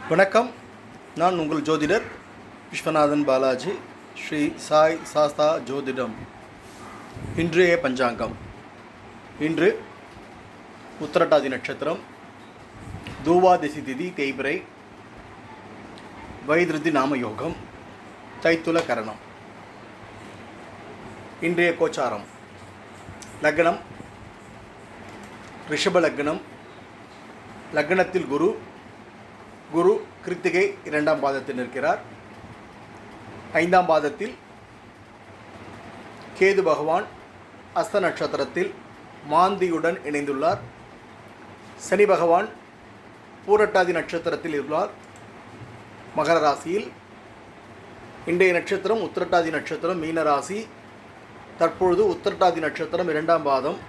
வணக்கம். நான் உங்கள் ஜோதிடர் விஸ்வநாதன் பாலாஜி, ஸ்ரீ சாய் சாஸ்தா ஜோதிடம். இன்றைய பஞ்சாங்கம். இன்று உத்திரட்டாதி நட்சத்திரம், தூவாதிசி திதி தேய்பிறை, வைதிருதி நாம யோகம், தைத்துல கரணம். இன்றைய கோச்சாரம். லக்னம் ரிஷப லக்னம். லக்னத்தில் குரு கிருத்திகை 2ஆம் பாதத்தில் நிற்கிறார். 5ஆம் பாதத்தில் கேது பகவான் அஸ்த நட்சத்திரத்தில் மாந்தியுடன் இணைந்துள்ளார். சனி பகவான் பூரட்டாதி நட்சத்திரத்தில் உள்ளார், மகர ராசியில். இன்றைய நட்சத்திரம் உத்திரட்டாதி நட்சத்திரம், மீன ராசி. தற்பொழுது உத்திரட்டாதி நட்சத்திரம் 2ஆம் பாதம்.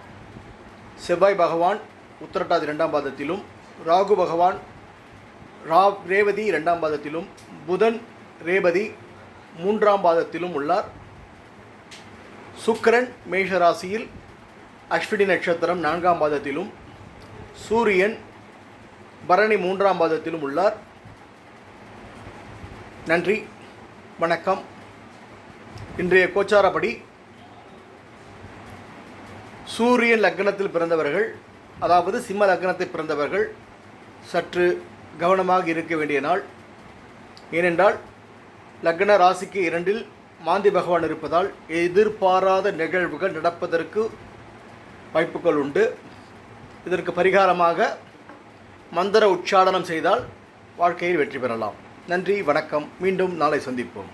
செவ்வாய் பகவான் உத்திரட்டாதி 2ஆம் பாதத்திலும், ராகு பகவான் ரேவதி 2ஆம் பாதத்திலும், புதன் ரேவதி 3ஆம் பாதத்திலும் உள்ளார். சுக்கிரன் மேஷ ராசியில் அஸ்வினி நட்சத்திரம் 4ஆம் பாதத்திலும், சூரியன் பரணி 3ஆம் பாதத்திலும் உள்ளார். நன்றி, வணக்கம். இன்றைய கோச்சாரப்படி சூரியன் லக்னத்தில் பிறந்தவர்கள், அதாவது சிம்ம லக்னத்தில் பிறந்தவர்கள் சற்று கவனமாக இருக்க வேண்டிய நாள். ஏனென்றால் லக்ன ராசிக்கு 2இல் மாந்தி பகவான் இருப்பதால் எதிர்பாராத நிகழ்வுகள் நடப்பதற்கு வாய்ப்புகள் உண்டு. இதற்கு பரிகாரமாக மந்திர உச்சாடனம் செய்தால் வாழ்க்கையில் வெற்றி பெறலாம். நன்றி, வணக்கம். மீண்டும் நாளை சந்திப்போம்.